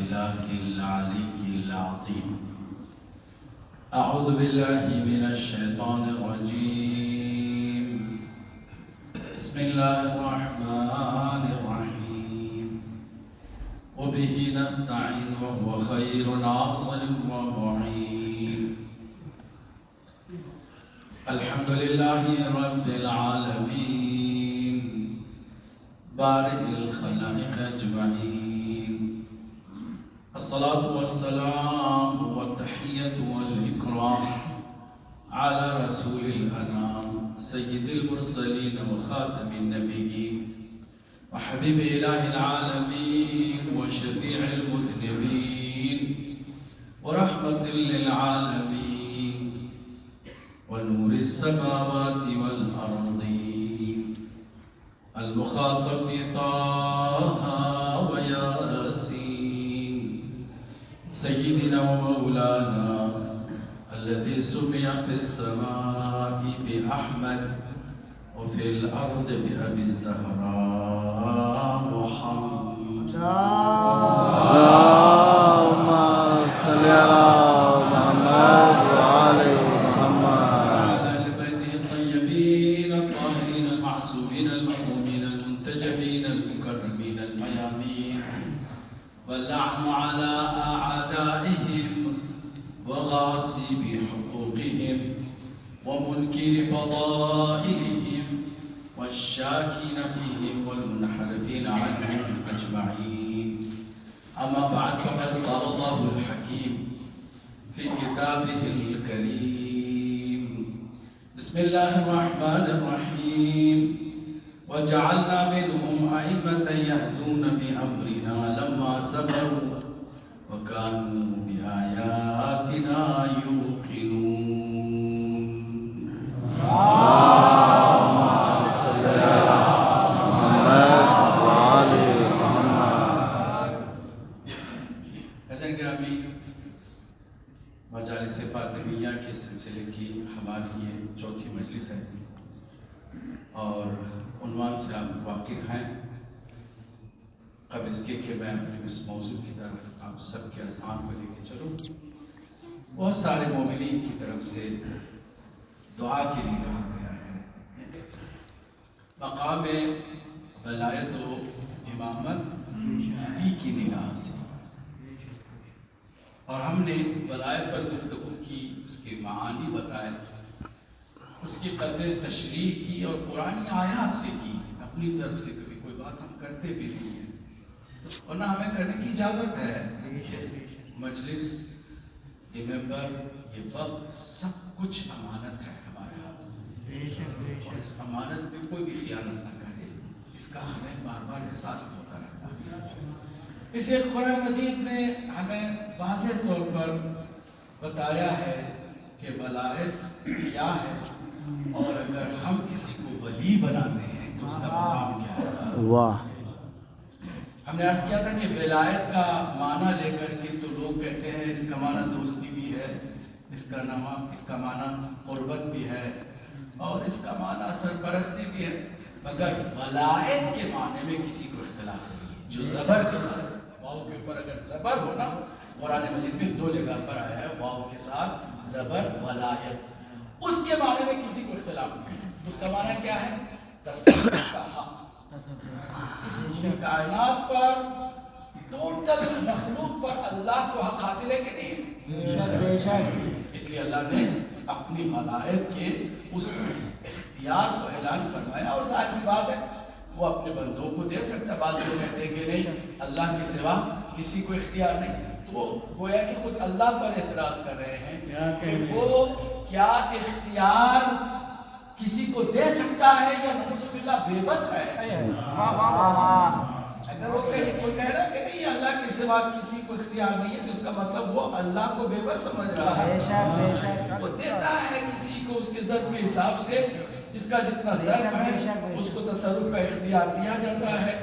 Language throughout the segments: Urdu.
الله العلي العظيم. أعوذ بالله من الشيطان الرجيم. بسم الله الرحمن الرحيم. وبه نستعين وهو خير ناصر ومعين. الحمد لله رب العالمين بارئ الخلائق أجمعين. الصلاة والسلام والتحية والإكرام على رسول الأنام سيد المرسلين وخاتم النبيين وحبيب إله العالمين وشفيع المذنبين ورحمة للعالمين ونور السماوات والأرضين المخاطب بطه وياسين سيدنا ومولانا الذي سمي في السماء بأحمد وفي الأرض بأبي الزهراء محمد. اللهم صل على محمد وآل محمد. على البيت الطيبين الطاهرين المعصومين المحرومين المنتجبين المكرمين الميامين. واللعن على أعدائهم وغاصب حقوقهم ومنكر فضائلهم والشاكين فيهم والمنحرفين عنهم أجمعين. أما بعد فقد قال الله الحكيم في كتابه الكريم. بسم الله الرحمن الرحيم. وجعلنا منهم أئمة يهدون بأمرنا لما صبروا وكانوا بآياتنا يوقنون. اللهم صل على محمد وآل محمد. حسن گرامی، مجالس فاتحیہ کے سلسلے کی ہماری یہ چوتھی مجلس ہے اور عنوان سے آپ واقف ہیں. قبل اس کے کہ میں اپنے اس موضوع کی طرف آپ سب کے اذہان کو لے کے چلوں، بہت سارے مومنین کی طرف سے دعا کے لیے کہا گیا ہے. مقام ولایت و امامت نبی کی نگاہ سے، اور ہم نے ولایت پر گفتگو کی، اس کے معانی بتائے، اس کی قدر تشریح کی اور قرآنی آیات سے کی. اپنی طرف سے کبھی کوئی بات ہم کرتے بھی نہیں ہیں، ورنہ ہمیں کرنے کی اجازت ہے. مجلس، یہ ممبر، یہ وقت، سب کچھ امانت ہے ہمارے ہاتھ، اور اس امانت میں کوئی بھی خیانت نہ کرے، اس کا ہمیں بار بار احساس ہوتا رہتا ہے. اس لیے قرآن مجید نے ہمیں واضح طور پر بتایا ہے کہ ولایت کیا ہے، اور اگر ہم کسی کو ولی بناتے ہیں تو اس کا مقام کیا ہے. واہ. ہم نے عرض کیا تھا کہ ولایت کا معنی لے کر کے تو لوگ کہتے ہیں اس کا معنی دوستی بھی ہے، اس کا معنی قربت بھی ہے، اور اس کا معنی سرپرستی بھی ہے، مگر ولایت کے معنی میں کسی کو اختلاف نہیں ہے. جو زبر کے ساتھ، واو کے اوپر اگر زبر ہو نا، قرآن مجید میں 2 جگہ پر آیا ہے واو کے ساتھ زبر ولایت، اس کے معنی میں کسی کو اختلاف نہیں ہے. اس کا معنی کیا ہے؟ تصرف کا حق. اس کائنات پر، ٹوٹل مخلوق پر اللہ کو حق حاصل ہے کہ نہیں؟ اس لیے اللہ نے اپنی ولایت کے اس اختیار کو اعلان فرمایا، اور ظاہر سی بات ہے وہ اپنے بندوں کو دے سکتا ہے. بعض لوگ کہتے ہیں کہ نہیں، اللہ کے سوا کسی کو اختیار نہیں، تو وہ گویا کہ خود اللہ پر اعتراض کر رہے ہیں کہ وہ کیا اختیار کسی کو دے سکتا ہے یا نعوذ باللہ بے بس ہے. اگر وہ کوئی کہہ رہا ہے کہ نہیں اللہ کے سوا کسی کو اختیار نہیں ہے، تو اس کا مطلب وہ اللہ کو بے بس سمجھ رہا ہے. وہ دیتا ہے کسی کو اس کے ظرف کے حساب سے، جس کا جتنا ظرف ہے اس کو تصرف کا اختیار دیا جاتا ہے.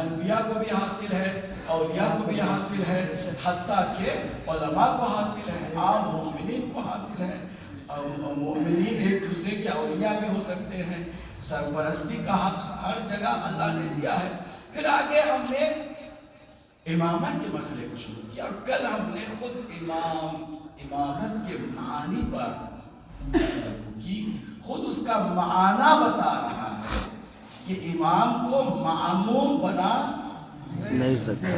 انبیاء کو بھی حاصل ہے، اولیاء کو بھی حاصل ہے، حتیٰ کہ علماء کو حاصل ہے، عام مومنین کو حاصل ہے. مومنین ایک دوسرے کے اولیاء بھی ہو سکتے ہیں. سرپرستی کا حق ہر جگہ اللہ نے دیا ہے. پھر آگے ہم نے امامت کے مسئلے کو شروع کیا، اور کل ہم نے خود امامت کے معانی پر گفتگو کی. خود اس کا معنی بتا رہا ہے کہ امام کو معموم بنا نہیں سکتا،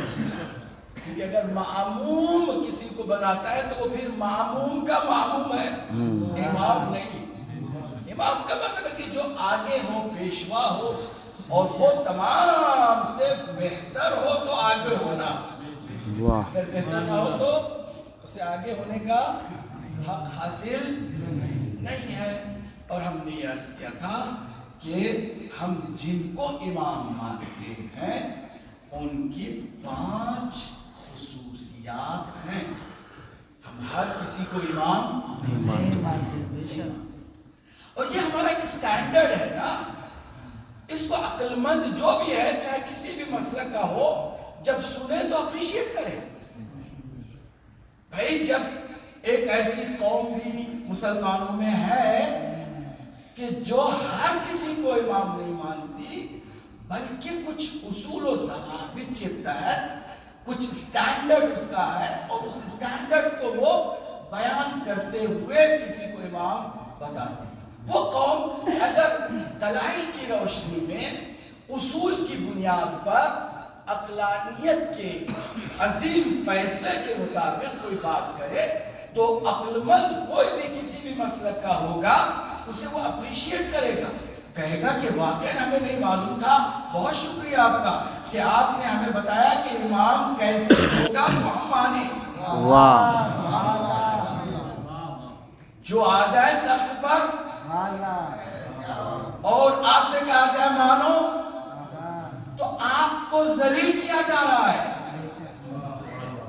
کیونکہ اگر معموم کسی کو بناتا ہے تو وہ پھر معموم کا معموم ہے، امام نہیں. امام کا مطلب ہے کہ جو آگے ہو، پیشوا ہو، اور وہ تمام سے بہتر ہو تو آگے ہونا، اگر بہتر نہ ہو تو اسے آگے ہونے کا حق حاصل نہیں ہے. اور ہم نے یہ عرض کیا تھا کہ ہم جن کو امام مانتے ہیں ان کی 5 خصوصیات ہیں. ہم ہر کسی کو امام نہیں مانتے، اور یہ ہمارا ایک سٹینڈرڈ ہے نا. اس کو عقل مند جو بھی ہے، چاہے کسی بھی مسلک کا ہو، جب سنے تو اپریشیٹ کرے. بھائی جب ایک ایسی قوم بھی مسلمانوں میں ہے کہ جو ہر کسی کو امام نہیں مانتی، بلکہ کچھ اصول و ضوابط کے تحت کچھ سٹینڈرڈ اس کا ہے، اور اس سٹینڈرڈ کو وہ بیان کرتے ہوئے کسی کو امام بتاتے ہیں. وہ قوم اگر دلائل کی روشنی میں اصول کی بنیاد پر عقلانیت کے عظیم فیصلے کے مطابق کوئی بات کرے تو عقل مند کوئی بھی کسی بھی مسلک کا ہوگا اسے وہ اپریشیٹ کرے گا، کہے گا کہ واقعی ہمیں نہیں معلوم تھا، بہت شکریہ آپ کا کہ آپ نے ہمیں بتایا کہ امام کیسے ہوگا تو ہم مانیں. جو آ جائے تخت پر اور آپ سے کہا جائے مانو تو آپ کو ذلیل کیا جا رہا ہے.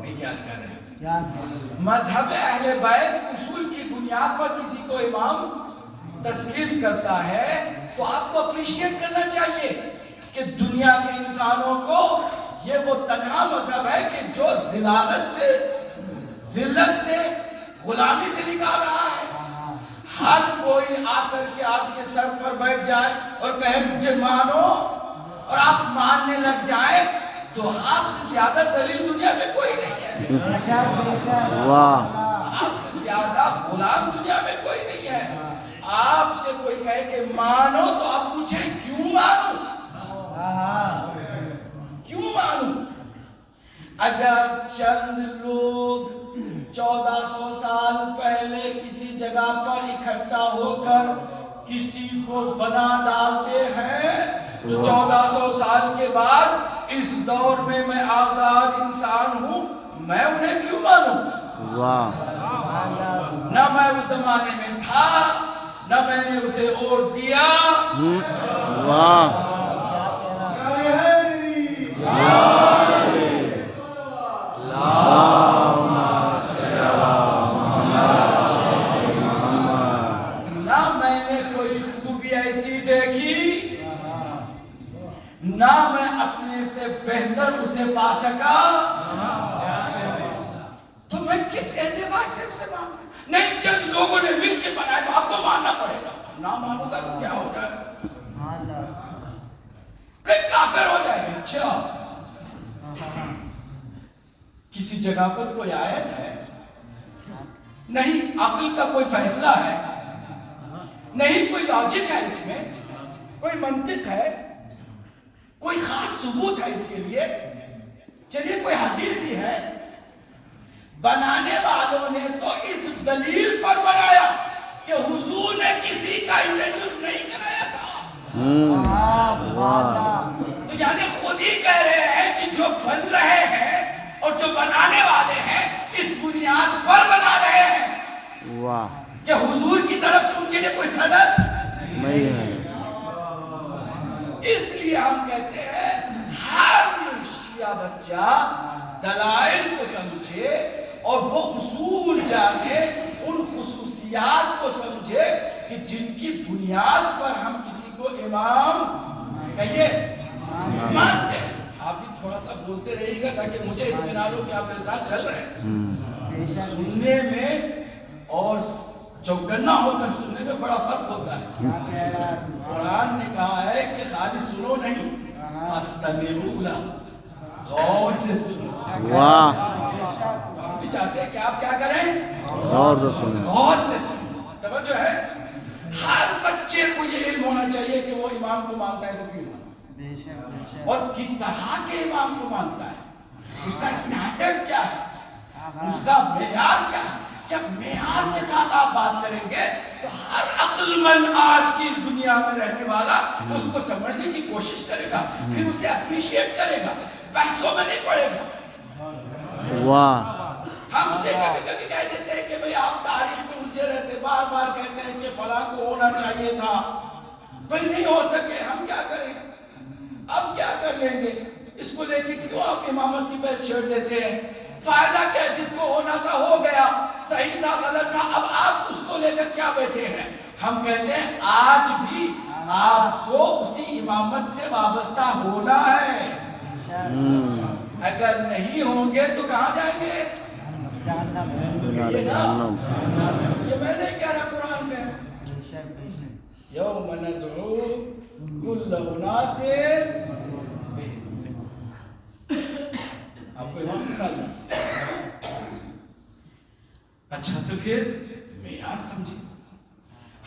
نہیں کیا کر رہے ہیں. مذہب اہل بیت اصول کی بنیاد پر کسی کو امام تسلیم کرتا ہے تو آپ کو اپریشیٹ کرنا چاہیے کہ دنیا کے انسانوں کو یہ وہ تنہا مذہب ہے کہ جو ذلالت سے، ذلت سے، غلامی سے نکال رہا ہے. ہر کوئی آ کر کے آپ کے سر پر بیٹھ جائے اور کہے مجھے مانو، اور آپ ماننے لگ جائیں تو آپ سے زیادہ ذلیل دنیا میں کوئی نہیں ہے. آپ سے زیادہ غلام دنیا میں کوئی نہیں ہے. آپ سے کوئی کہے کہ مانو تو آپ پوچھیں کیوں مانو، کیوں مانو. اگر چند لوگ 1400 سال پہلے کسی جگہ پر اکٹھا ہو کر کسی کو بنا ڈالتے ہیں تو 1400 سال کے بعد اس دور میں میں آزاد انسان ہوں، میں انہیں کیوں مانوں؟ نہ میں اس زمانے میں تھا، نہ میں نے اسے اوٹ دیا. نہ میں اپنے سے بہتر اسے پا سکا، تو میں کس اعتبار سے اسے مانوں؟ نہیں، چند لوگوں نے مل کے بنایا تو آپ کو ماننا پڑے گا. نہ مانوں گا تو کیا ہو جائے گا؟ کہ کافر ہو جائے گا. اچھا، کسی جگہ پر کوئی آیت ہے نہیں، عقل کا کوئی فیصلہ ہے نہیں، کوئی لاجک ہے اس میں، کوئی منطق ہے، کوئی خاص ثبوت ہے اس کے لیے. چلیے کوئی حدیث ہی ہے، بنانے والوں نے تو اس دلیل پر بنایا کہ حضور نے کسی کا انٹروڈیوس نہیں کرایا تھا. تو یعنی خود ہی کہہ رہے ہیں کہ جو بن رہے ہیں اور جو بنانے والے ہیں اس بنیاد پر بنا رہے ہیں کہ حضور کی طرف سے ان کے لیے کوئی سند نہیں ہے. اس لیے ہم کہتے ہیں ہر شیعہ بچہ دلائل کو سمجھے اور وہ اصول جانے، ان خصوصیات کو سمجھے کہ جن کی بنیاد پر ہم کسی کو امام کہیے مانتے ہیں. آپ بھی تھوڑا سا بولتے رہیے گا تاکہ مجھے اطمینان ہو کہ آپ میرے ساتھ چل رہے ہیں. سننے میں اور چوکنا ہو کر سننے میں بڑا فرق ہوتا ہے. قرآن نے کہا ہے کہ خالی سنو نہیں، فاستمعوا لہ، غور سے سنو. واہ ہم بھی چاہتے ہیں کہ آپ کیا کریں؟ غور سے سنیں. غور سے سنیں. توجہ ہے. ہر بچے کو یہ علم ہونا چاہیے کہ وہ امام کو مانتا ہے تو کیوں مانتا ہے اور کس طرح کے امام کو مانتا ہے, اس کا اسٹینڈرڈ کیا ہے, اس کا معیار کیا ہے. جب معیار کے ساتھ آپ بات کریں گے تو ہر عقل مند آج کی اس دنیا میں رہنے والا اس کو سمجھنے کی کوشش کرے گا, پھر اسے اپریشیٹ کرے گا, پیسوں میں نہیں پڑے گا. واہ ہم سے کبھی کبھی کہہ دیتے ہیں کہ بھئی آپ تاریخ میں الجھے رہتے, بار بار کہتے ہیں کہ فلاں کو ہونا چاہیے تھا, بھئی نہیں ہو سکے, ہم کیا کریں, اب کیا کر لیں گے, اس کو لے کے کیوں آپ امامت کی بحث چھیڑ دیتے ہیں. فائدہ کیا, جس کو ہونا تھا ہو گیا, صحیح تھا غلط تھا, اب آپ اس کو لے کر کیا بیٹھے ہیں. ہم کہتے ہیں آج بھی آپ کو اسی امامت سے وابستہ ہونا ہے. اگر نہیں ہوں گے تو کہاں جائیں گے؟ جہنم. یہ میں نہیں کہہ رہا, قرآن میں یوم ندعو کل اناس آپ کو امام کے ساتھ جائیں. اچھا تو پھر معیار سمجھیں.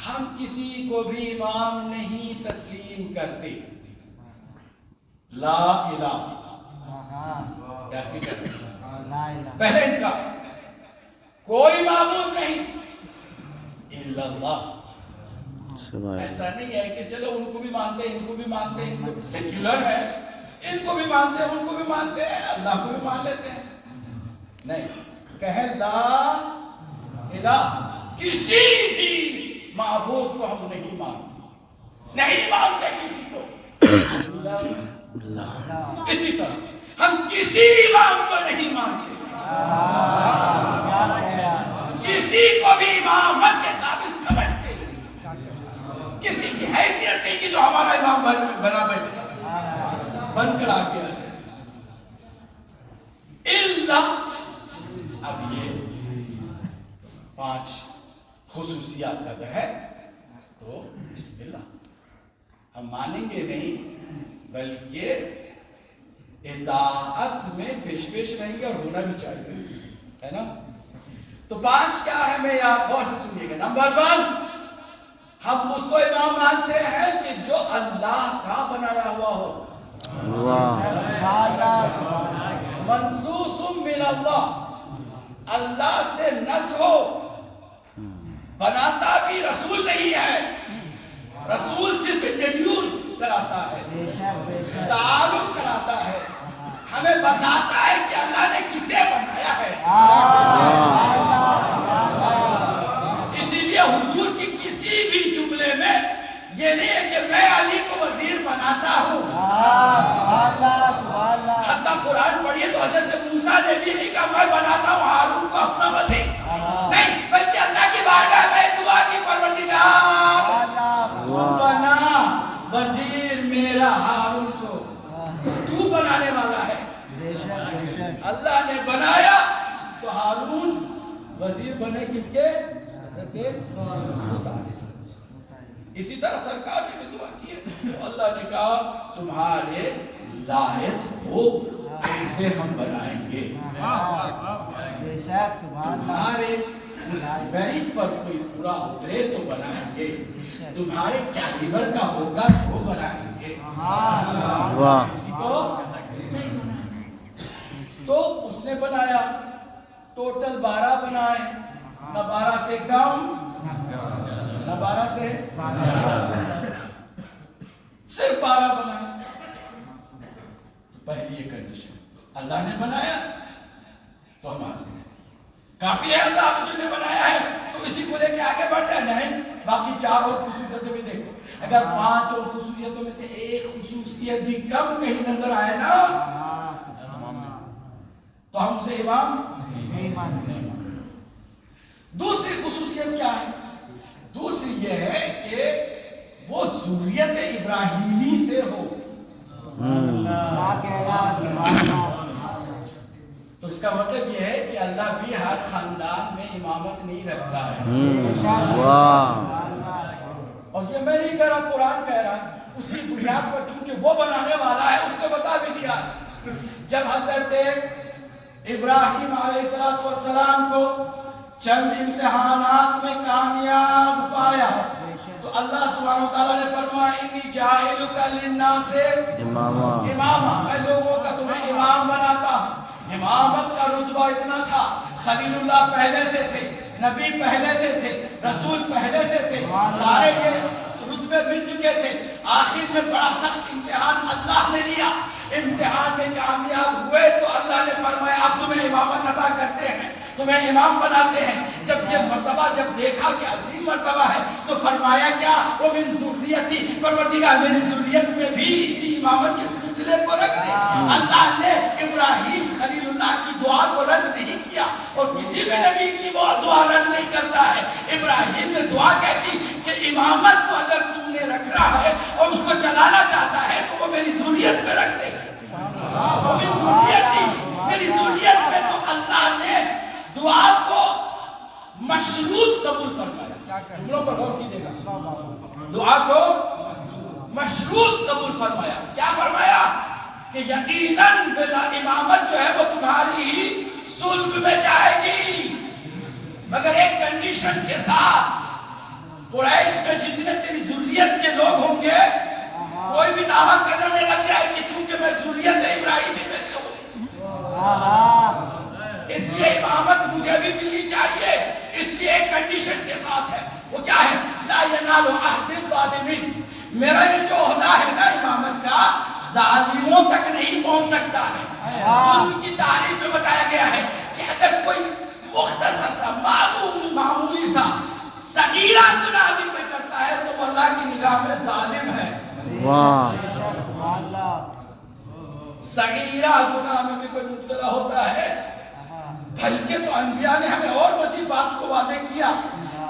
ہم کسی کو بھی امام نہیں تسلیم کرتے. لا الہ پہلے ان کا کوئی معبود نہیں الا اللہ. ایسا نہیں ہے کہ چلو ان کو بھی مانتے ہیں, ان کو بھی مانتے ہیں, ان کو سیکولر ہے, ان کو بھی مانتے ہیں, ان کو بھی مانتے ہیں, اللہ کو بھی مان لیتے ہیں. نہیں, کہے لا الہ, کسی بھی معبود کو ہم نہیں مانتے, نہیں مانتے کسی کو. اسی طرح ہم کسی امام کو نہیں مانتے, کسی کو بھی امامت کے قابل سمجھتے, کسی کی حیثیت نہیں کہ جو ہمارا امام بنا بیٹھے, بن کر آ گیا ہے. اللہ, اب یہ 5 خصوصیات کا ہے تو بسم اللہ, ہم مانیں گے نہیں بلکہ اطاعت میں پیش رہیں گے, اور ہونا بھی چاہیے, ہے نا. تو 5 کیا ہے, میں یار غور سے سنیے گا. نمبر 1, ہم اس کو امام مانتے ہیں کہ جو اللہ کا بنایا ہوا ہو, منصوص من اللہ, اللہ سے نص ہو. بناتا بھی رسول نہیں ہے, رسول صرف انٹروڈیوس کراتا ہے, تعارف کراتا ہے, ہمیں بتاتا ہے کہ اللہ نے کسے بنایا ہے. اسی لیے حضور کی کسی بھی جملے میں یہ نہیں ہے کہ میں علی کو وزیر بناتا ہوں. حتیٰ قرآن پڑھیے تو حضرت موسیٰ نے بھی نہیں کہا میں بناتا ہوں ہارون کو اپنا وزیر, نہیں, بلکہ اللہ کی بارگاہ میں دعا کی, پروردگار بنا وزیر میرا ہارون کو, تو بنانے والا ہے. اللہ نے بنایا تو ہارون وزیر بنے کس کے, حضرت موسیٰ علیہ السلام. اسی طرح سرکار نے بھی دعا کی ہے, اللہ نے کہا تمہارے لائق ہو اسے ہم بنائیں گے, تمہارے اس بیت پر کوئی پورا اترے تو بنائیں گے, تمہارے کیلیبر کا ہوگا تو بنائیں گے. کسی کو نہیں بنائیں. تو اس نے بنایا, ٹوٹل 12 بنائے, نہ 12 سے کم نہ 12 سے صرف 12 بنائے. پہلی یہ کنڈیشن, اللہ نے بنایا تو ہم حاضر ہیں, کافی ہے اللہ مجھے نے بنایا ہے تو اسی کو لے کے آگے بڑھ جائے. نہیں, باقی 4 اور خصوصیتیں بھی دیکھو. اگر 5 اور خصوصیتوں میں سے ایک خصوصیت بھی کم کہیں نظر آئے نا تو ہم سے امام نہیں مانتے. دوسری خصوصیت کیا ہے, دوسری یہ ہے کہ وہ ذریت ابراہیمی سے ہو. تو اس کا مطلب یہ ہے کہ اللہ بھی ہر خاندان میں امامت نہیں رکھتا ہے. اور یہ میں نہیں کہہ رہا, قرآن کہہ رہا ہے. اسی بنیاد پر چونکہ وہ بنانے والا ہے اس نے بتا بھی دیا, جب حضرت ابراہیم علیہ السلام کو چند امتحانات میں کامیاب پایا تو اللہ سبحانہ وتعالیٰ نے فرمایا انی جاعلک للناس اماما، میں لوگوں کا تمہیں امام بناتا ہوں۔ امامت کا رتبہ اتنا تھا، خلیل اللہ پہلے سے تھے، نبی پہلے سے تھے، رسول پہلے سے تھے، سارے یہ رتبے مل چکے تھے۔ آخر میں بڑا سخت امتحان اللہ نے لیا، امتحان میں کامیاب ہوئے تو اللہ نے فرمایا اب تمہیں امامت عطا کرتے ہیں، تمہیں امام بناتے ہیں۔ جب یہ مرتبہ جب دیکھا کہ عظیم مرتبہ ہے تو فرمایا کیا وَمِن ذُرِّيَّتِي، پروردگار میری ذریت میں بھی اسی امامت کے سلسلے کو رکھ دے۔ اللہ نے ابراہیم خلیل اللہ کی دعا کو رد نہیں کیا، اور کسی بھی نبی کی وہ دعا رد نہیں کرتا ہے۔ ابراہیم نے دعا کیا کی کہ امامت کو اگر تم نے رکھ رہا ہے اور اس کو چلانا چاہتا ہے تو وہ میری ذریت میں رکھ دے۔ وَمِن ذُرِّيَّتِي، میری ذریت میں، تو اللہ نے دعا کو مشروط قبول فرمایا۔ جملوں پر غور کیجئے گا، دعا کو مشروط قبول فرمایا۔ کیا فرمایا؟ کہ یقیناً امامت جو ہے وہ تمہاری ہی صلب میں جائے گی، مگر ایک کنڈیشن کے ساتھ، قریش میں جتنے تیری ذریت کے لوگ ہوں گے کوئی بھی دعویٰ کرنا نہیں لگ جائے کہ چونکہ میں ذریت ابراہیمی میں سے ہوں، اس لیے امامت مجھے بھی ملنی چاہیے۔ اس لیے ایک کنڈیشن کے ساتھ ہے، وہ کیا ہے؟ لا ینال عہد الظالمین، میرا یہ جو عہدہ ہے نا امامت کا، ظالموں تک نہیں پہنچ سکتا ہے۔ ظلم کی تعریف میں بتایا گیا ہے کہ اگر کوئی مختصر سا معمولی سا صغیرہ گناہ بھی کوئی کرتا ہے تو وہ اللہ کی نگاہ میں ظالم ہے۔ صغیرہ گناہ میں بھی کوئی مبتلا ہوتا ہے، بلکہ تو انبیاء نے ہمیں اور مزید بات کو واضح کیا،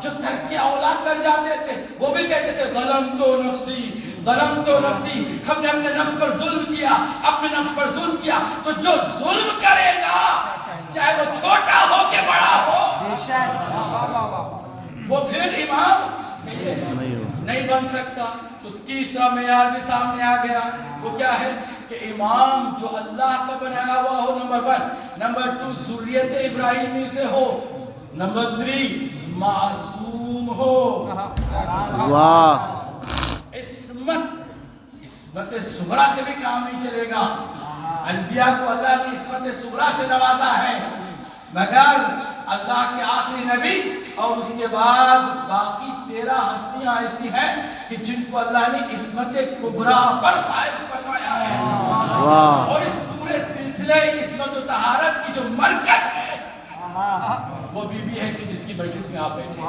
جو ترک اولا کر جاتے تھے وہ بھی کہتے تھے ظلمت نفسی، ہم نے اپنے نفس پر ظلم کیا، اپنے نفس پر ظلم کیا۔ تو جو ظلم کرے گا چاہے وہ چھوٹا ہو کہ بڑا ہو، وہ پھر امام نہیں بن سکتا۔ تو تیسرا معیار بھی سامنے آ گیا، وہ کیا ہے؟ کہ امام جو اللہ کا بنایا ہوا ہو، نمبر 1، نمبر 2 ذریت ابراہیمی سے ہو، نمبر 3 معصوم ہو۔ عصمت صغریٰ سے بھی کام نہیں چلے گا۔ انبیاء کو اللہ نے عصمت صغریٰ سے نوازا ہے، مگر اللہ کے آخری نبی اور اس کے بعد باقی 13 ہستیاں ایسی ہیں کہ جن کو اللہ نے عصمت کبریٰ پر فائز فرمایا ہے۔ اور اس پورے سلسلے عصمت و طہارت کی جو مرکز ہے وہ بی بی ہے کہ جس کی مجلس میں آپ بیٹھے ہیں۔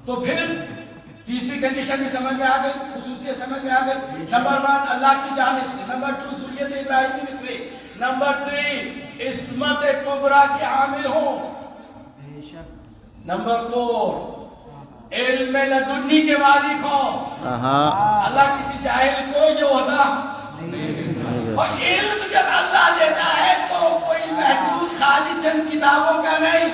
تو پھر تیسری کنڈیشن بھی سمجھ میں آ گئی، خصوصیت سمجھ میں آ گئی۔ نمبر 1 اللہ کی جانب سے، نمبر 2 ذریت ابراہیمی میں سے، نمبر 3 عصمت کبریٰ کے حامل ہوں، نمبر 4 علم لدنی کے مالک ہوں۔ اللہ کسی جاہل کو یہ عہدہ، اور علم جب اللہ دیتا ہے تو کوئی محدود خالی چند کتابوں کا نہیں،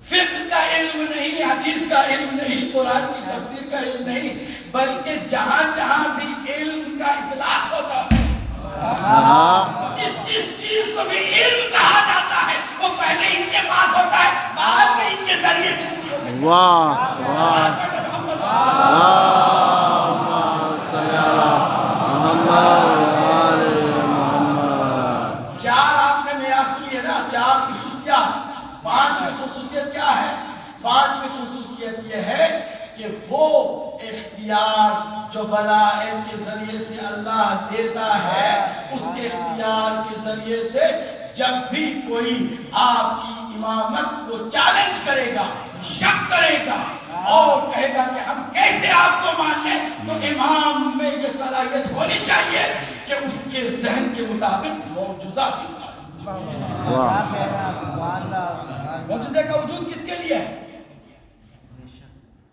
فقہ کا علم نہیں، حدیث کا علم نہیں، قرآن کی تفسیر کا علم نہیں، بلکہ جہاں جہاں بھی علم کا اطلاق ہوتا ہے، جس چیز کو بھی علم کہا جاتا ہے وہ پہلے ان کے پاس ہوتا ہے، بعد میں ان کے ذریعے سے کچھ ہوتا ہے۔ چار آپ نے معیار سنی ہے نا، 4 خصوصیات۔ 5ویں خصوصیت کیا ہے؟ 5ویں خصوصیت یہ ہے کہ وہ اختیار جو ولایت کے ذریعے سے اللہ دیتا ہے، اس اختیار کے ذریعے سے جب بھی کوئی آپ کی امامت کو چیلنج کرے گا، شک کرے گا اور کہے گا کہ ہم کیسے آپ کو مان لیں، تو امام میں یہ صلاحیت ہونی چاہیے کہ اس کے ذہن کے مطابق معجزہ بھی کھائے۔ معجزے کا وجود کس کے لیے ہے؟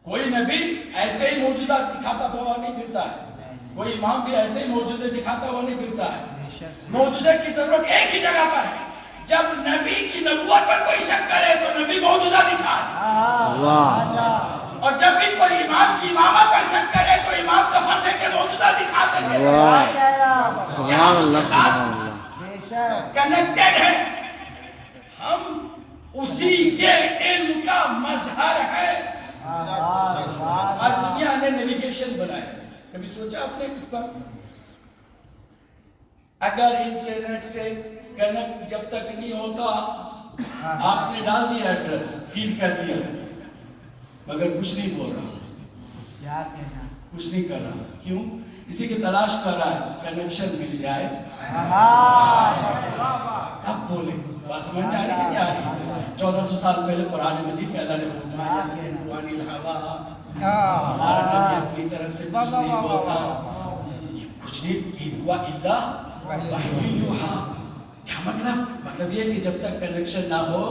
کوئی نبی ایسے ہی معجزہ دکھاتا ہوا نہیں پھرتا ہے، کوئی امام بھی ایسے ہی معجزے دکھاتا ہوا نہیں پھرتا ہے۔ معجزے کی ضرورت ایک ہی جگہ پر ہے، جب نبی کی نبوت پر کوئی شک کرے تو نبی معجزہ دکھائے، اور جب بھی کوئی امام کی امامت پر شک کرے تو امام کا فرض ہے کہ معجزہ دکھا دیں گے۔ سبحان اللہ سبحان اللہ، کنیکٹڈ ہے، ہم اسی کے علم کا مظہر ہے۔ آج دنیا نے نیویگیشن بنایا، کبھی سوچا آپ نے اس پر؟ اگر انٹرنیٹ سے کنیکٹ جب تک نہیں ہوتا، آپ نے ڈال دیا ایڈریس، فیڈ کر دیا، مگر کچھ نہیں بول رہا، کچھ نہیں کر رہا، کیوں؟ اسی کی تلاش کر رہا ہے، کنیکشن مل جائے اب بولے۔ بات سمجھ میں آ رہی کہ نہیں آ رہی؟ 1400 سال پہلے قرآن مجید میں اللہ نے فرمایا ہمارا نبی اپنی طرف سے کچھ نہیں بولتا، کچھ نہیں ہوا الا وحی یوحا۔ کیا مطلب یہ کہ جب تک کنیکشن نہ ہو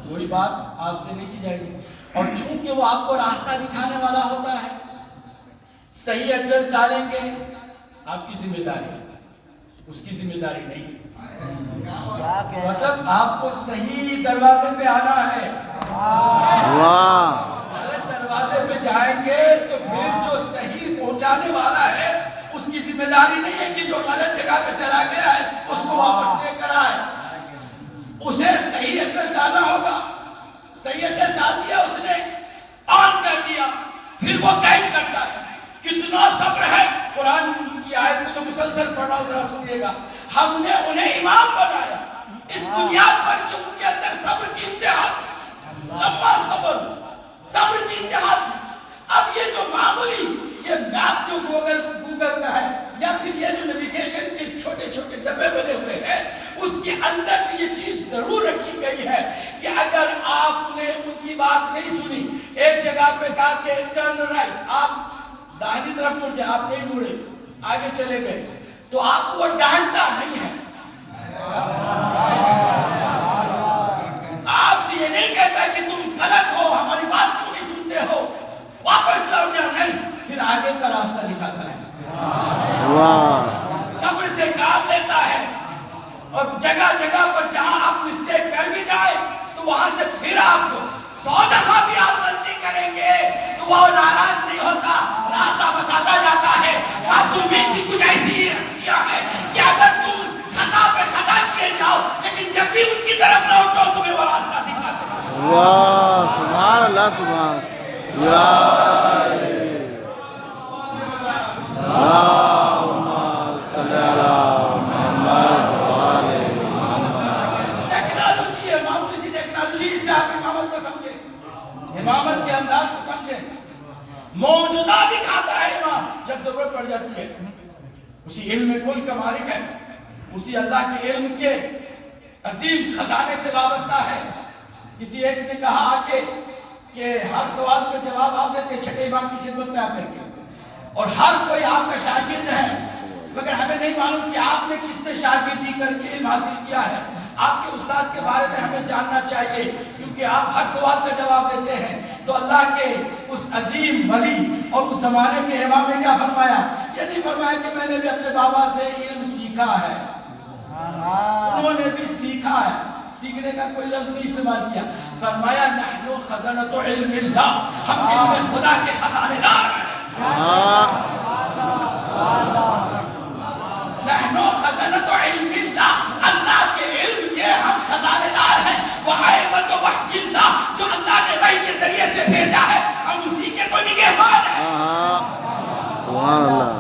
کوئی بات آپ سے نہیں کی جائے گی۔ اور چونکہ وہ آپ کو راستہ دکھانے والا ہوتا ہے، صحیح ایڈریس ڈالیں گے آپ کی ذمہ داری، اس کی ذمہ داری نہیں۔ مطلب آپ کو صحیح دروازے پہ آنا ہے، غلط دروازے پہ جائیں گے تو پھر جو صحیح پہنچانے والا ہے اس کی ذمہ داری نہیں ہے کہ جو غلط جگہ پہ چلا گیا ہے اس کو واپس لے کر آئے، اسے صحیح ایڈریس ڈالنا ہوگا۔ صحیح ایڈریس ڈال دیا اس نے، آن کر دیا، پھر وہ گائیڈ کرتا ہے۔ کتنا صبر ہے، قرآن کی آیت کو جو مسلسل پڑھنا ذرا سنیے گا۔ ہم نے انہیں امام بنایا اس بنیاد پر کہ ان کے اندر صبر کی انتہا تھی، لمبا صبر کی انتہا تھی۔ اب یہ جو معمولی یہ میپ جو گوگل کا ہے یا پھر یہ جو نیویگیشن کے چھوٹے چھوٹے ڈبے بنے ہوئے ہیں، اس کے اندر بھی یہ چیز ضرور رکھی گئی ہے کہ اگر آپ نے ان کی بات نہیں سنی، ایک جگہ پہ کہا کہ ٹرن رائٹ، آپ داہنی طرف مڑ جائے، آپ نہیں مڑے، آگے چلے گئے، تو آپ کو وہ ڈانٹتا نہیں ہے، آپ سے یہ نہیں کہتا کہ تم غلط ہو، ہماری بات کیوں نہیں سنتے ہو، واپس لوٹ جاؤ، نہیں، پھر آگے کا راستہ دکھاتا ہے، صبر سے کام لیتا ہے۔ اور جگہ جگہ پر جہاں آپ مسٹیک کر بھی جائے تو وہاں سے پھر آپ کو 100 دفعہ بھی آپ غلطی کریں گے تو وہ ناراض نہیں ہوتا، راستہ بتاتا جاتا ہے۔ معصومین بھی کچھ ایسی ہستیاں ہیں کہ اگر تم خطا پہ خطا کیے جاؤ لیکن جب بھی ان کی طرف لوٹو تمہیں وہ راستہ دکھاتے جاؤ۔ واہ سبحان اللہ سبحان اللہم صلی علی محمد وآلہ محمد۔ ٹیکنالوجی ہے، معمولی سی ٹیکنالوجی، اس سے آپ امامت کو سمجھیں، امامت کے انداز کو سمجھیں۔ معجزہ دکھاتا ہے امام جب ضرورت پڑ جاتی ہے، اسی علم کل کا مالک ہے، اسی اللہ کے علم کے عظیم خزانے سے وابستہ ہے۔ کسی ایک نے کہا کہ ہر سوال کا جواب آپ دیتے چھٹے امام کی خدمت میں آ کر کے، اور ہر کوئی آپ کا شاگرد ہے، مگر ہمیں نہیں معلوم کہ آپ نے کس سے شاگردی کر کے علم حاصل کیا ہے۔ آپ کے استاد کے بارے میں ہمیں جاننا چاہیے، کیونکہ آپ ہر سوال کا جواب دیتے ہیں۔ تو اللہ کے اس عظیم ولی اور اس زمانے کے امام نے کیا فرمایا؟ یہ نہیں فرمایا کہ میں نے بھی اپنے بابا سے علم سیکھا ہے، انہوں نے بھی سیکھا ہے، سیکھنے کا کوئی لفظ نہیں استعمال کیا، فرمایا نحن خزانۃ علم اللہ، ہم علم خدا کے خزانے دار ہیں۔ نحن خزانۃ علم اللہ، اللہ کے علم کے ہم خزانے دار ہیں۔ وَعَيْمَةُ وَحْيِ اللَّهِ، جو اللہ نے وحی کے ذریعے سے بھیجا ہے، ہم اسی کے تو نگہبان ہیں۔ سبحان اللہ۔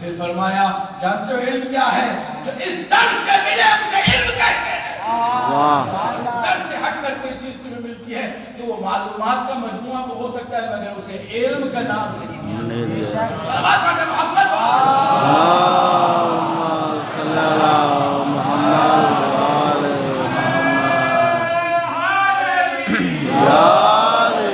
پھر فرمایا جانتے ہو علم کیا ہے؟ جو اس در سے ملے اسے علم کہتے ہیں۔ اس در سے ہٹ کر کوئی چیز تمہیں ملتی ہے تو وہ معلومات کا مجموعہ تو ہو سکتا ہے، مگر اسے علم کا نام نہیں دیا۔ صلوات پڑھتے محمد صلی اللہ محمد وآلہ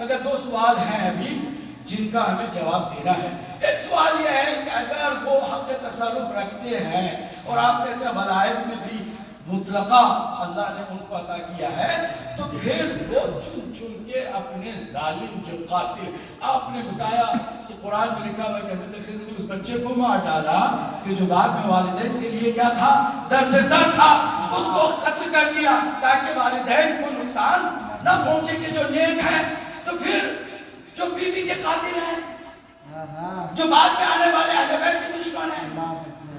مگر دو سوال ہیں ابھی جن کا ہمیں جواب دینا ہے۔ ایک سوال یہ ہے کہ اگر وہ حق تصرف رکھتے ہیں اور آپ کہتے ہیں ولایت میں بھی مطلقہ اللہ نے ان کو عطا کیا ہے، تو پھر وہ چن چن کے اپنے ظالم جو قاتل، آپ نے بتایا کہ قرآن میں لکھا ہوا کہ حضرت خضر نے اس بچے کو مار ڈالا کہ جو بعد میں والدین کے لیے کیا تھا، درد سر تھا، اس کو قتل کر دیا تاکہ والدین کو نقصان نہ پہنچے کہ جو نیک ہیں۔ تو پھر جو بی بی کے قاتل ہیں، جو بعد میں آنے والے اہل بیت کے دشمن ہیں،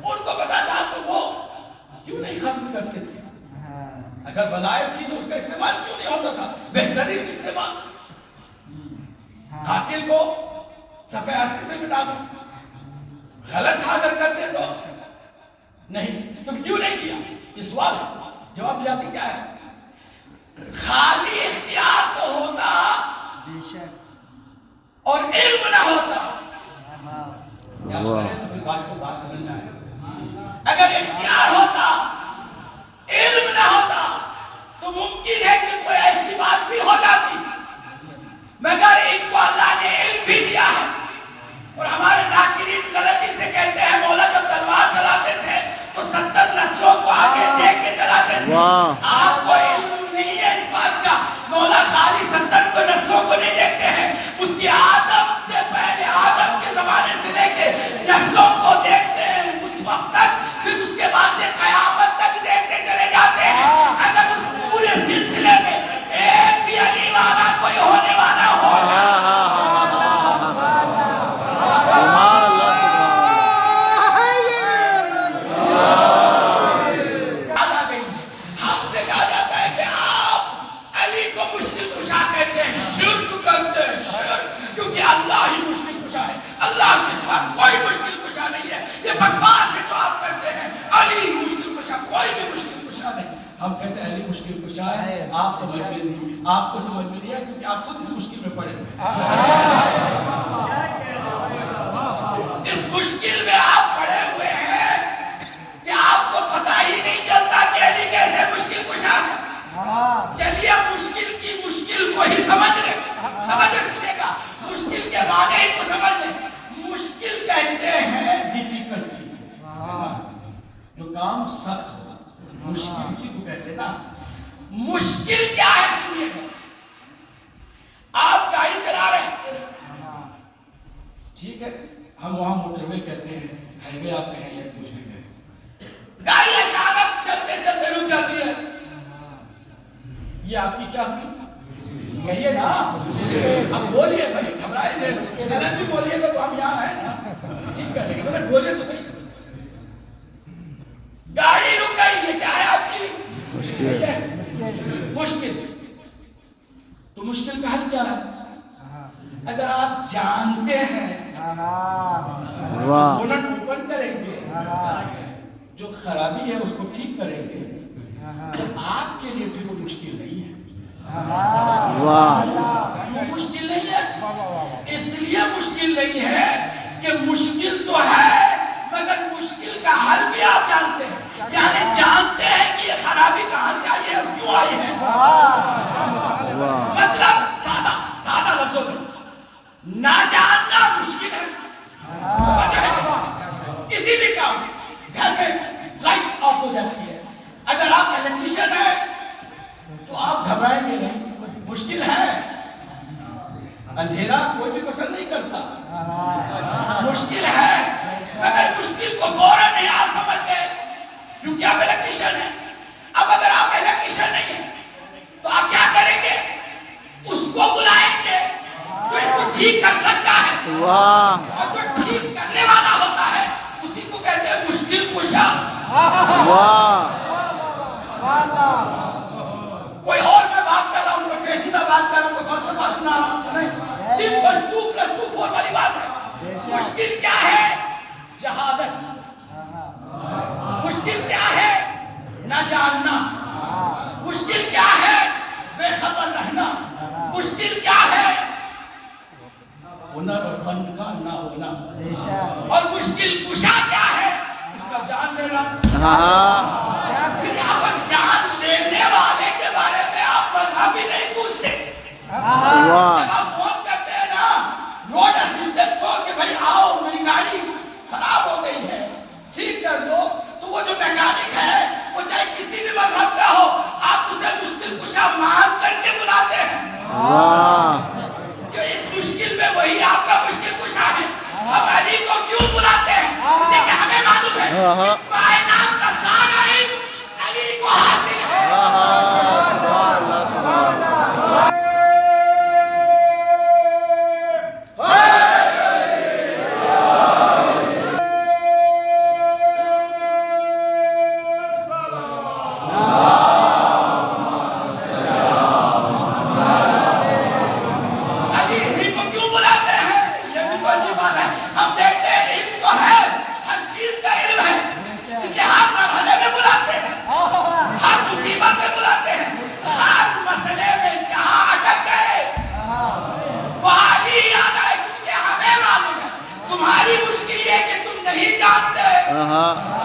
ان کو پتا تھا تو وہ کیوں نہیں ختم کرتے تھے؟ اگر ولایت تھی تو اس کا استعمال کیوں نہیں ہوتا تھا؟ بہترین استعمال، قاتل کو صفحہ 80 سے مٹا دو، غلط تھا اگر کرتے تو نہیں، تم کیوں نہیں کیا؟ یہ سوال ہے، جواب یہ آپ کیا ہے؟ خالی اختیار تو ہوتا اور علم نہ ہوتا، کیا تو پھر بات سمجھ جائے۔ اگر اختیار ہوتا، علم نہ ہوتا، تو ممکن ہے کہ کوئی ایسی بات بھی ہو جاتی، مگر ان کو اللہ نے علم بھی دیا ہے۔ اور ہمارے ذاکرین غلطی سے کہتے ہیں مولا جب تلوار چلاتے تھے تو 70 نسلوں کو آگے دیکھ کے چلاتے تھے۔ آپ کو علم نہیں ہے اس بات کا، مولا خالی 70 کو نسلوں کو نہیں دیکھتے ہیں، اس کی آدم سے پہلے، آدم کے زمانے سے لے کے نسلوں کو دیکھتے ہیں، اس وقت تک، پھر اس کے بعد سے قیامت تک دیکھتے چلے جاتے ہیں۔ اگر اس پورے سلسلے میں ایک بھی علی والا کوئی ہونے والا ہوگا، سبحان اللہ، ہم سے کہا جاتا ہے کہ آپ علی کو مشکل کشا کہتے ہیں، شرک کرتے ہیں، شرک، کیونکہ اللہ ہی مشکل کشا ہے، اللہ کے سوا کوئی مشکل کشا نہیں ہے۔ یہ بکواس ہے جو آپ کرتے ہیں، علی مشکل کشا، کوئی بھی مشکل کشا نہیں۔ ہم کہتے ہیں علی مشکل کشا ہے، آپ سمجھ میں نہیں، آپ کو سمجھ میں نہیں ہے کیونکہ آپ خود اس مشکل میں پڑے ہوئے ہیں۔ اس مشکل میں آپ پڑے ہوئے ہیں کہ آپ کو پتہ ہی نہیں چلتا کہ علی کیسے مشکل کشا ہے۔ چلیے مشکل کی مشکل کو ہی سمجھ لیں، توجہ سنیے گا، مشکل کے معنی کو سمجھ لیں۔ مشکل کہتے ہیں ڈیفیکلٹی، جو کام سخت ہو، مشکل اسی کو کہتے ہیں نا۔ مشکل کیا ہے سنیے گا، آپ گاڑی چلا رہے ہیں، ٹھیک ہے، ہم وہاں موٹر وے کہتے ہیں، ہائی وے آپ کہیں یا کچھ بھی کہیں، گاڑی اچانک چلتے چلتے رک جاتی ہے، یہ آپ کی کیا ہوئی؟ کہیے نا، اب بولیے بھائی، گھبرائے دے، غلط بھی بولیے گا تو ہم یہاں ہیں نا، ٹھیک کر لیں گے، مگر بولیے تو صحیح۔ گاڑی رک گئی، یہ کیا ہے آپ کی؟ مشکل۔ تو مشکل کا حل کیا ہے؟ اگر آپ جانتے ہیں بولٹ اوپن کریں گے، جو خرابی ہے اس کو ٹھیک کریں گے، تو آپ کے لیے پھر وہ مشکل نہیں ہے۔ کیوں مشکل نہیں ہے؟ اس لیے مشکل نہیں ہے کہ مشکل تو ہے مگر مشکل کا حل بھی آپ جانتے ہیں، یعنی جانتے ہیں کہ یہ خرابی کہاں سے آئی ہے اور کیوں آئی ہے۔ مطلب سادہ لفظوں میں، نہ جاننا مشکل ہے۔ کسی بھی کام گھر میں لائٹ آف ہو جاتی ہے، اگر آپ الیکٹریشین ہیں تو آپ گھبرائیں گے نہیں، مشکل ہے، اندھیرا کوئی بھی پسند نہیں کرتا، مشکل ہے، اگر مشکل کو فوراً نہیں آپ سمجھ گئے کیونکہ آپ الیکٹریشین ہیں۔ اب اگر آپ الیکٹریشین نہیں ہیں تو آپ کیا کریں گے؟ اس کو بلائیں گے جو اس کو ٹھیک کر سکتا ہے، اور جو ٹھیک کرنے والا ہوتا ہے اسی کو کہتے ہیں مشکل کشا۔ کوئی اور میں بات کر رہا ہوں، کوئی پیچیدہ بات کر رہا ہوں، کوئی فلسفہ سنا رہا ہوں نہیں، سمپل 2+2=4 والی بات ہے۔ مشکل کیا ہے؟ جہالت۔ مشکل کیا ہے؟ نہ جاننا۔ مشکل کیا ہے؟ بے خبر رہنا۔ مشکل کیا ہے؟ ہنر اور فن کا نہ ہونا۔ اور مشکل کشا کیا ہے؟ اس کا جان لینا۔ پھر یہاں پر جان لینے والے کے بارے میں آپ مذہب ہی نہیں پوچھتے۔ جب آپ فون کرتے ہیں نا روڈ اسسٹنٹ کو کہ بھائی آؤ میری گاڑی خراب ہو گئی ہے ٹھیک کر دو، تو وہ جو وہی آپ کا مشکل کشا ہے. ہم علی کو کیوں بلاتے ہیں؟ اس لیے کہ ہمیں معلوم ہے کائنات کا سارا علم علی کو حاصل ہے. سبحان اللہ سبحان اللہ.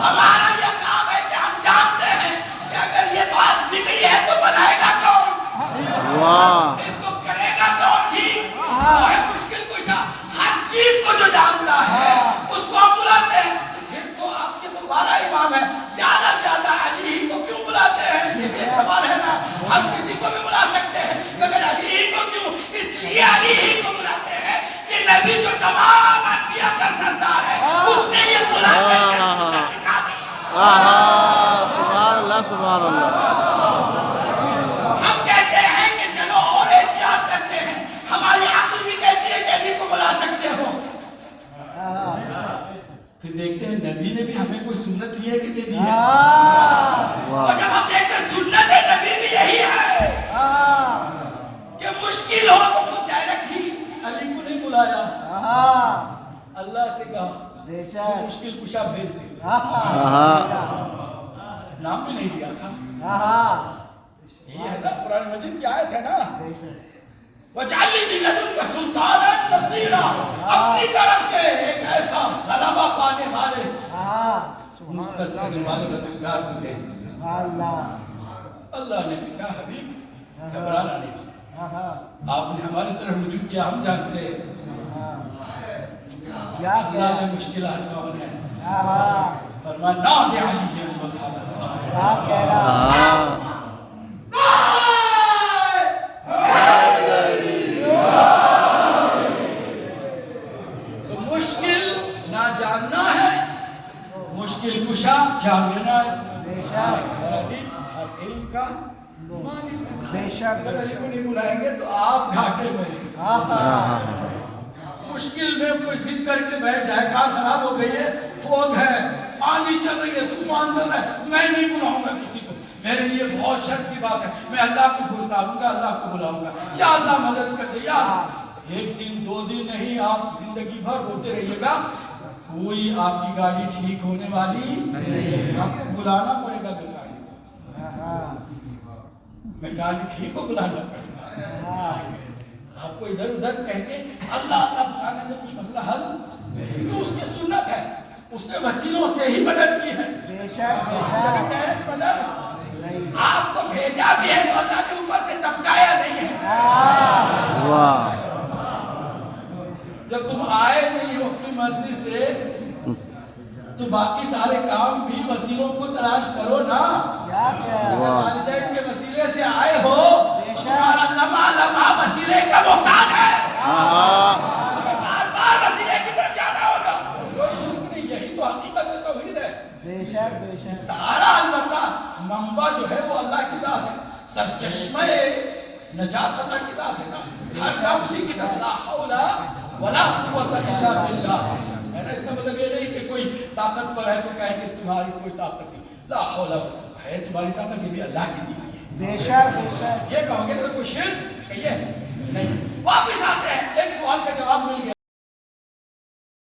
ہمارا یہ کام ہے کہ ہم جانتے ہیں کہ اگر یہ بات بگڑی ہے تو بنائے گا کون؟ اس کو کرے گا کون ٹھیک؟ وہ ہے مشکل کشا. ہر چیز کو جو جانتا ہے اس کو ہم بلاتے ہیں. پھر تو آپ کے تو 12 امام ہیں, زیادہ سے زیادہ علی ہی کو کیوں بلاتے ہیں؟ یہ ایک سوال ہے نا. ہم کسی کو بھی بلا سکتے ہیں مگر علی ہی کو کیوں؟ اس لیے علی ہی کو بلاتے ہیں کہ نبی جو تمام انبیاء کا سردار ہے اس نے یہ بلا سبحان اللہ سبحان اللہ. ہم کہتے ہیں کہ چلو اور احتیاط کرتے ہیں. ہماری عقل بھی کہتی ہے کہ علی کو بلا سکتے ہو. پھر دیکھتے ہیں نبی نے بھی ہمیں کوئی سنت دی ہے کہ دے دی ہے. اور جب ہم دیکھتے ہیں سنت نبی بھی یہی ہے کہ مشکل ہو تو خود ڈائریکٹ ہی علی کو نہیں بلایا, اللہ سے کہا مشکل کشا بھیج دے. نام بھی نہیں دیا تھا. یہ ہے نا قرآن مجید کی آیت ہے نا, وَجَعَلْنِي مِن لَدُنْكَ سُلْطَانًا نَصِيرًا. اپنی طرف سے ایک ایسا غلبہ پانے والے نصرت کرنے والے مددگار کو بھیج دے. اللہ نے بھی کہا حبیب گھبرانا نہیں, آپ نے ہماری طرف رجوع کیا, ہم جانتے ہیں اللہ میں مشکلات کون ہے. فرمایا نادِ علی المدحہ. تو مشکل نہ جاننا ہے, مشکل کشا جان لینا ہے. ہر علم کا اگر علی کو نہیں بلائیں گے تو آپ گھاٹے میں ہیں. مشکل میں کوئی ضد کر کے بیٹھ جائے, کار خراب ہو گئی ہے, فوگ ہے, آندھی چل رہی ہے, طوفان چل رہا ہے, میں نہیں بلاؤں گا کسی کو, میرے لیے بہت شرط کی بات ہے, میں اللہ کو پکاروں گا, اللہ کو بلاؤں گا, یا اللہ مدد کر دے, یا ایک دن 2 دن نہیں, آپ زندگی بھر روتے رہیے گا, کوئی آپ کی گاڑی ٹھیک ہونے والی نہیں. آپ کو بلانا پڑے گا میکینک کو بلانا پڑے گا. آپ کو ادھر ادھر کہہ کے اللہ اللہ بتانے سے کچھ مسئلہ حل, کیونکہ اس کی سنت ہے, اس نے وسیلوں سے ہی مدد کی ہے. ڈائریکٹ مدد آپ کو بھیجا بھی ہے تو اللہ نے اوپر سے ٹپکایا نہیں ہے. جب تم آئے نہیں ہو اپنی مرضی سے تو باقی سارے کام بھی وسیلوں کو تلاش کرو نا. والدین کے وسیلے سے آئے ہو, تمہارا لمحہ لمحہ وسیلے کا محتاج ہے. بار بار وسیلے کی طرف جانا ہوگا, کوئی شرک نہیں, یہی تو حقیقت توحید ہے. سارا البتہ منبع جو ہے وہ اللہ کی ذات ہے, سرچشمہ نجات اللہ کی ذات ہے نا. ہر کام اسی کی طرف, لا حول ولا قوت الا باللہ ہے نا. اس کا مطلب یہ نہیں کہ کوئی طاقتور ہے تو کہے کہ تمہاری کوئی طاقت نہیں, لا حول ہے تمہاری طاقت, یہ بھی اللہ کی دی ہوئی ہے. بے شک یہ کہو گے تو کوئی شرک کہیے نہیں. واپس آتے ہیں, ایک سوال کا جواب مل گیا.